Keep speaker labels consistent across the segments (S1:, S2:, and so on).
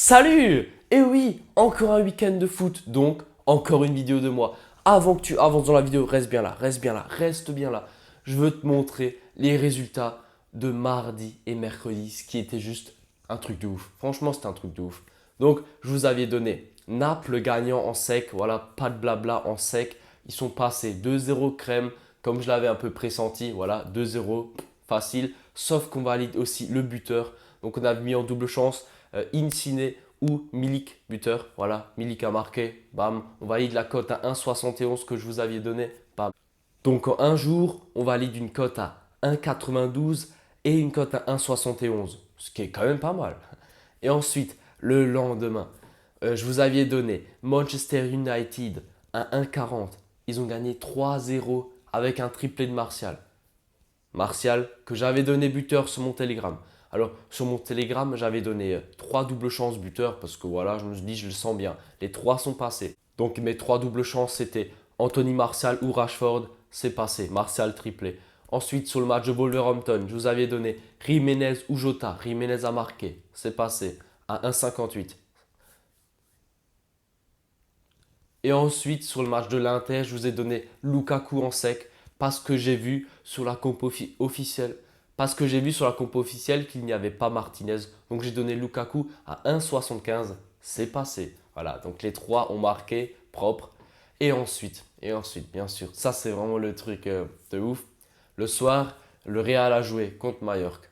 S1: Salut! Et oui, encore un week-end de foot, donc encore une vidéo de moi. Avant que tu avances dans la vidéo, reste bien là, reste bien là, reste bien là. Je veux te montrer les résultats de mardi et mercredi, ce qui était juste un truc de ouf. Franchement, c'était un truc de ouf. Donc, je vous avais donné Naples gagnant en sec, voilà, pas de blabla en sec. Ils sont passés 2-0 crème, comme je l'avais un peu pressenti, voilà, 2-0, facile. Sauf qu'on valide aussi le buteur. Donc, on a mis en double chance Insigne ou Milik buteur. Voilà, Milik a marqué, bam. On valide la cote à 1,71 que je vous avais donné, bam. Donc en un jour, on valide une cote à 1,92 et une cote à 1,71, ce qui est quand même pas mal. Et ensuite, le lendemain, je vous avais donné Manchester United à 1,40. Ils ont gagné 3-0 avec un triplé de Martial. Martial, que j'avais donné buteur sur mon Telegram. Alors, sur mon Telegram, j'avais donné 3 doubles chances buteur parce que voilà, je me suis dit, je le sens bien. Les 3 sont passés. Donc, mes 3 doubles chances, c'était Anthony Martial ou Rashford. C'est passé. Martial triplé. Ensuite, sur le match de Wolverhampton, je vous avais donné Jiménez ou Jota. Jiménez a marqué. C'est passé à 1,58. Et ensuite, sur le match de l'Inter, je vous ai donné Lukaku en sec parce que j'ai vu sur la compo officielle, qu'il n'y avait pas Martinez. Donc j'ai donné Lukaku à 1,75. C'est passé. Voilà, donc les trois ont marqué propre. Et ensuite, bien sûr, ça c'est vraiment le truc de ouf. Le soir, le Real a joué contre Mallorca.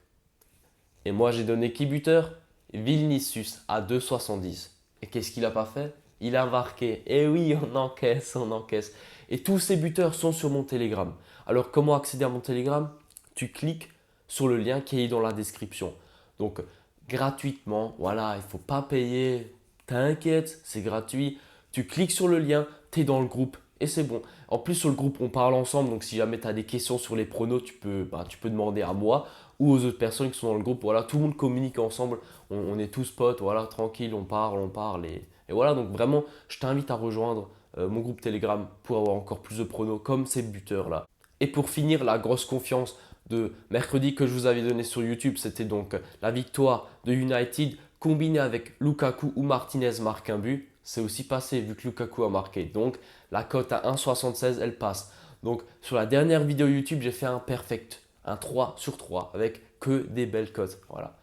S1: Et moi, j'ai donné qui buteur? Vinicius à 2,70. Et qu'est-ce qu'il n'a pas fait? Il a marqué. Et oui, on encaisse, on encaisse. Et tous ces buteurs sont sur mon Telegram. Alors, comment accéder à mon Telegram? Tu cliques sur le lien qui est dans la description. Donc, gratuitement, voilà, il ne faut pas payer. T'inquiète, c'est gratuit. Tu cliques sur le lien, tu es dans le groupe et c'est bon. En plus, sur le groupe, on parle ensemble. Donc, si jamais tu as des questions sur les pronos, tu peux demander à moi ou aux autres personnes qui sont dans le groupe. Voilà, tout le monde communique ensemble. On est tous potes, voilà, tranquille, on parle. Et voilà, donc vraiment, je t'invite à rejoindre mon groupe Telegram pour avoir encore plus de pronos comme ces buteurs-là. Et pour finir, la grosse confiance de mercredi que je vous avais donné sur YouTube, c'était donc la victoire de United combinée avec Lukaku ou Martinez marque un but. C'est aussi passé vu que Lukaku a marqué. Donc la cote à 1,76, elle passe. Donc sur la dernière vidéo YouTube, j'ai fait un perfect, un 3 sur 3 avec que des belles cotes. Voilà.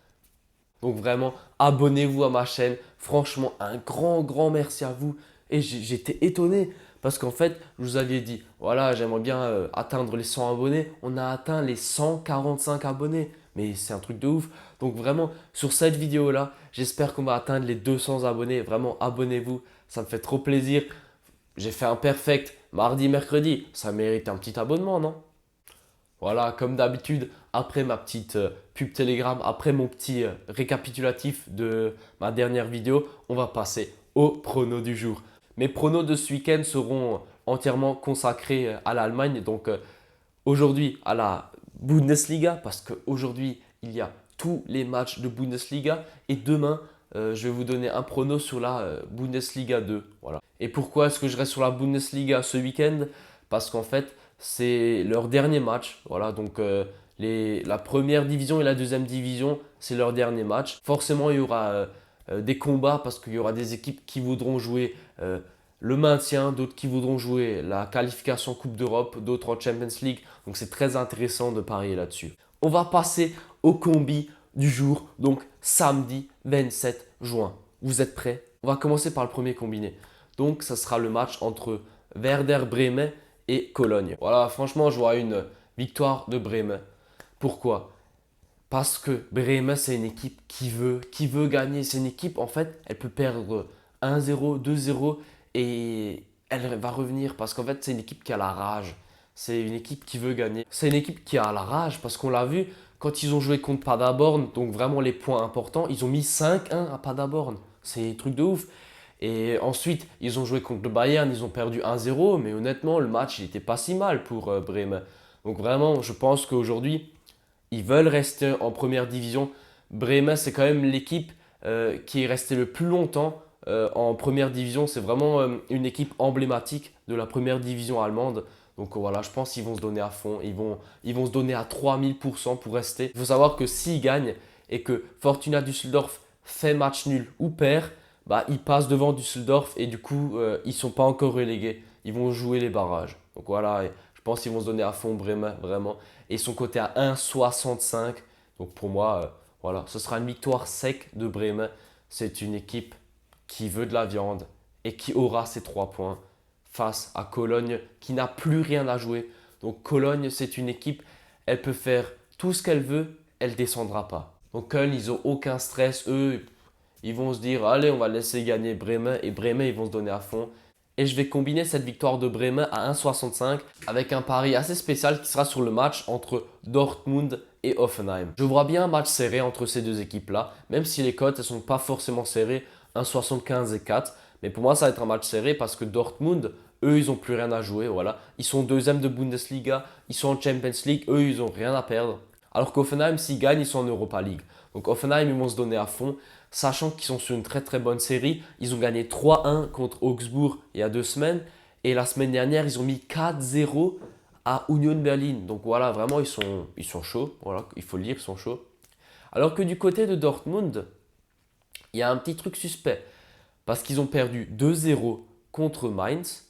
S1: Donc vraiment, abonnez-vous à ma chaîne. Franchement, un grand merci à vous. Et j'étais étonné parce qu'en fait, je vous avais dit, voilà, j'aimerais bien atteindre les 100 abonnés. On a atteint les 145 abonnés. Mais c'est un truc de ouf. Donc vraiment, sur cette vidéo-là, j'espère qu'on va atteindre les 200 abonnés. Vraiment, abonnez-vous. Ça me fait trop plaisir. J'ai fait un perfect mardi, mercredi. Ça mérite un petit abonnement, non? Voilà, comme d'habitude, après ma petite pub Telegram, après mon petit récapitulatif de ma dernière vidéo, on va passer aux pronos du jour. Mes pronos de ce week-end seront entièrement consacrés à l'Allemagne. Donc aujourd'hui à la Bundesliga, parce qu'aujourd'hui il y a tous les matchs de Bundesliga. Et demain, je vais vous donner un prono sur la Bundesliga 2. Voilà. Et pourquoi est-ce que je reste sur la Bundesliga ce week-end? Parce qu'en fait, c'est leur dernier match. Voilà, donc la première division et la deuxième division, c'est leur dernier match. Forcément, il y aura des combats parce qu'il y aura des équipes qui voudront jouer le maintien, d'autres qui voudront jouer la qualification Coupe d'Europe, d'autres en Champions League. Donc c'est très intéressant de parier là-dessus. On va passer au combi du jour, donc samedi 27 juin. Vous êtes prêts? On va commencer par le premier combiné. Donc ça sera le match entre Werder Bremen et Cologne. Voilà, franchement, je vois une victoire de Bremen. Pourquoi? Parce que Bremen, c'est une équipe qui veut gagner. C'est une équipe, en fait, elle peut perdre 1-0, 2-0 et elle va revenir parce qu'en fait, c'est une équipe qui a la rage. C'est une équipe qui veut gagner. C'est une équipe qui a la rage parce qu'on l'a vu quand ils ont joué contre Paderborn, donc vraiment les points importants, ils ont mis 5-1 à Paderborn. C'est un truc de ouf. Et ensuite, ils ont joué contre le Bayern, ils ont perdu 1-0, mais honnêtement, le match, il n'était pas si mal pour Bremen. Donc vraiment, je pense qu'aujourd'hui, ils veulent rester en première division. Bremen, c'est quand même l'équipe qui est restée le plus longtemps en première division. C'est vraiment une équipe emblématique de la première division allemande. Donc voilà, je pense qu'ils vont se donner à fond. Ils vont se donner à 3000% pour rester. Il faut savoir que s'ils gagnent et que Fortuna Düsseldorf fait match nul ou perd, bah, ils passent devant Düsseldorf et du coup, ils ne sont pas encore relégués. Ils vont jouer les barrages. Donc voilà, et je pense qu'ils vont se donner à fond Bremen, vraiment. Et ils sont cotés à 1,65. Donc pour moi, voilà, ce sera une victoire sec de Bremen. C'est une équipe qui veut de la viande et qui aura ses 3 points face à Cologne qui n'a plus rien à jouer. Donc Cologne, c'est une équipe, elle peut faire tout ce qu'elle veut, elle ne descendra pas. Donc Köln, ils n'ont aucun stress. Eux, ils vont se dire, allez, on va laisser gagner Bremen. Et Bremen, ils vont se donner à fond. Et je vais combiner cette victoire de Bremen à 1,65 avec un pari assez spécial qui sera sur le match entre Dortmund et Hoffenheim. Je vois bien un match serré entre ces deux équipes-là, même si les cotes ne sont pas forcément serrées, 1,75 et 4. Mais pour moi, ça va être un match serré parce que Dortmund, eux, ils n'ont plus rien à jouer. Voilà. Ils sont deuxième de Bundesliga, ils sont en Champions League, eux, ils n'ont rien à perdre. Alors qu'Hoffenheim, s'ils gagnent, ils sont en Europa League. Donc Hoffenheim, ils vont se donner à fond, sachant qu'ils sont sur une très très bonne série. Ils ont gagné 3-1 contre Augsbourg il y a 2 semaines. Et la semaine dernière, ils ont mis 4-0 à Union Berlin. Donc voilà, vraiment, ils sont chauds. Voilà, il faut le dire, ils sont chauds. Alors que du côté de Dortmund, il y a un petit truc suspect. Parce qu'ils ont perdu 2-0 contre Mainz.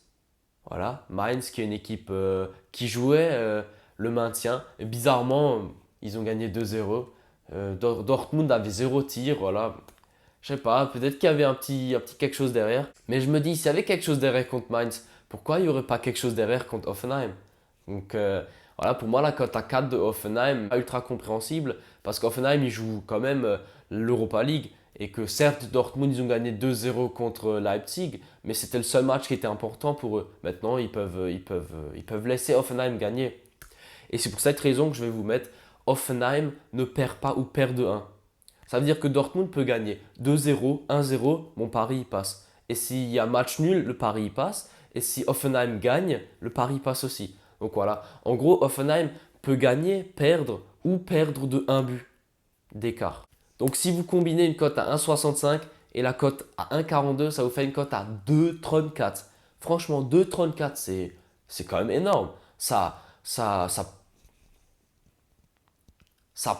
S1: Voilà, Mainz qui est une équipe qui jouait le maintien. Et bizarrement, ils ont gagné 2-0. Dortmund avait 0 tir, voilà. Je sais pas, peut-être qu'il y avait un petit quelque chose derrière. Mais je me dis, s'il y avait quelque chose derrière contre Mainz, pourquoi il n'y aurait pas quelque chose derrière contre Hoffenheim? Donc voilà, pour moi, la cote à 4 de Hoffenheim, pas ultra compréhensible. Parce qu'Hoffenheim, ils jouent quand même l'Europa League. Et que certes, Dortmund, ils ont gagné 2-0 contre Leipzig. Mais c'était le seul match qui était important pour eux. Maintenant, ils peuvent laisser Hoffenheim gagner. Et c'est pour cette raison que je vais vous mettre Hoffenheim ne perd pas ou perd de 1. Ça veut dire que Dortmund peut gagner 2-0, 1-0, mon pari il passe. Et s'il y a match nul, le pari il passe. Et si Hoffenheim gagne, le pari il passe aussi. Donc voilà, en gros, Hoffenheim peut gagner, perdre ou perdre de 1 but d'écart. Donc si vous combinez une cote à 1,65 et la cote à 1,42, ça vous fait une cote à 2,34. Franchement, 2,34, c'est quand même énorme. Ça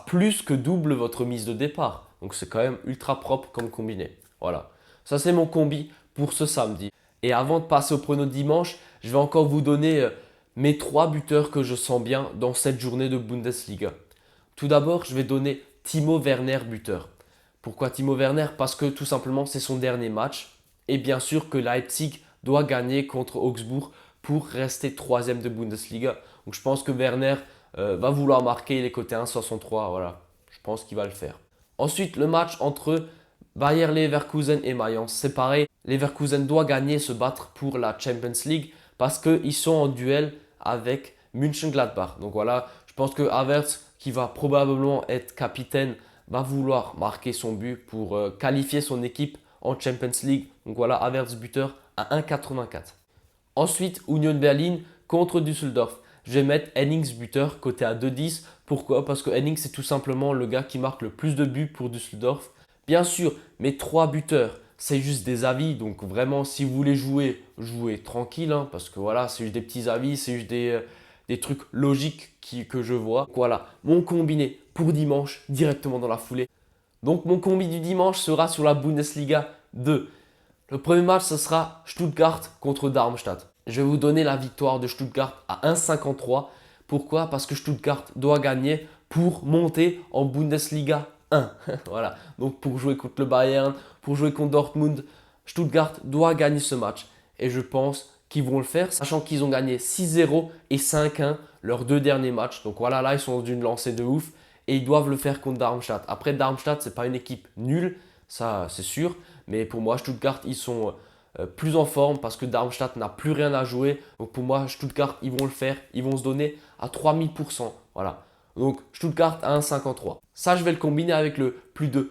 S1: plus que double votre mise de départ. Donc c'est quand même ultra propre comme combiné. Voilà. Ça c'est mon combi pour ce samedi. Et avant de passer au prono de dimanche, je vais encore vous donner mes 3 buteurs que je sens bien dans cette journée de Bundesliga. Tout d'abord, je vais donner Timo Werner buteur. Pourquoi Timo Werner? Parce que tout simplement c'est son dernier match. Et bien sûr que Leipzig doit gagner contre Augsbourg pour rester 3e de Bundesliga. Donc je pense que Werner va vouloir marquer les côtés 1,63. Voilà, je pense qu'il va le faire. Ensuite, le match entre Bayer Leverkusen et Mayence. C'est pareil, Leverkusen doit gagner, se battre pour la Champions League parce qu'ils sont en duel avec Mönchengladbach. Donc voilà, je pense que Havertz, qui va probablement être capitaine, va vouloir marquer son but pour qualifier son équipe en Champions League. Donc voilà, Havertz buteur à 1,84. Ensuite, Union Berlin contre Düsseldorf. Je vais mettre Hennings buteur côté à 2,10. Pourquoi? Parce que Hennings c'est tout simplement le gars qui marque le plus de buts pour Düsseldorf. Bien sûr, mes 3 buteurs, c'est juste des avis. Donc vraiment, si vous voulez jouer, jouez tranquille. Hein, parce que voilà, c'est juste des petits avis, c'est juste des trucs logiques que je vois. Donc voilà, mon combiné pour dimanche, directement dans la foulée. Donc mon combi du dimanche sera sur la Bundesliga 2. Le premier match, ce sera Stuttgart contre Darmstadt. Je vais vous donner la victoire de Stuttgart à 1,53. Pourquoi? Parce que Stuttgart doit gagner pour monter en Bundesliga 1. Voilà. Donc pour jouer contre le Bayern, pour jouer contre Dortmund, Stuttgart doit gagner ce match. Et je pense qu'ils vont le faire, sachant qu'ils ont gagné 6-0 et 5-1 leurs 2 derniers matchs. Donc voilà, là, ils sont dans une lancée de ouf. Et ils doivent le faire contre Darmstadt. Après, Darmstadt, ce n'est pas une équipe nulle, ça c'est sûr. Mais pour moi, Stuttgart, ils sont plus en forme parce que Darmstadt n'a plus rien à jouer. Donc pour moi, Stuttgart, ils vont le faire. Ils vont se donner à 3000%. Voilà. Donc Stuttgart à 1,53. Ça, je vais le combiner avec le plus de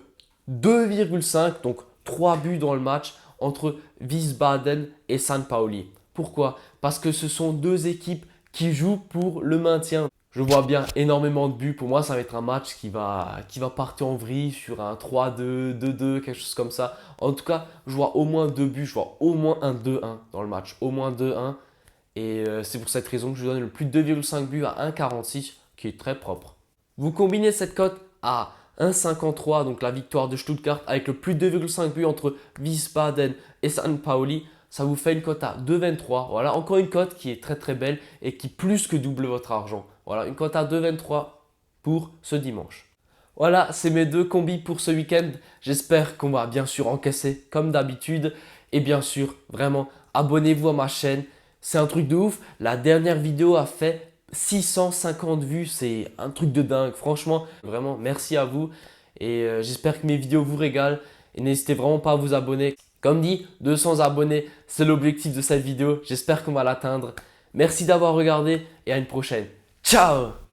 S1: 2,5. Donc 3 buts dans le match entre Wiesbaden et St. Pauli. Pourquoi? Parce que ce sont 2 équipes qui jouent pour le maintien. Je vois bien énormément de buts. Pour moi, ça va être un match qui va partir en vrille sur un 3-2, 2-2, quelque chose comme ça. En tout cas, je vois au moins 2 buts. Je vois au moins un 2-1 dans le match. Au moins 2-1. Et c'est pour cette raison que je donne le plus de 2,5 buts à 1,46, qui est très propre. Vous combinez cette cote à 1,53, donc la victoire de Stuttgart avec le plus de 2,5 buts entre Wiesbaden et St. Pauli. Ça vous fait une cote à 2,23. Voilà, encore une cote qui est très très belle et qui plus que double votre argent. Voilà, une cote à 2,23 pour ce dimanche. Voilà, c'est mes deux combis pour ce week-end. J'espère qu'on va bien sûr encaisser comme d'habitude. Et bien sûr, vraiment, abonnez-vous à ma chaîne. C'est un truc de ouf. La dernière vidéo a fait 650 vues. C'est un truc de dingue. Franchement, vraiment, merci à vous. Et j'espère que mes vidéos vous régalent. Et n'hésitez vraiment pas à vous abonner. Comme dit, 200 abonnés, c'est l'objectif de cette vidéo. J'espère qu'on va l'atteindre. Merci d'avoir regardé et à une prochaine. Ciao!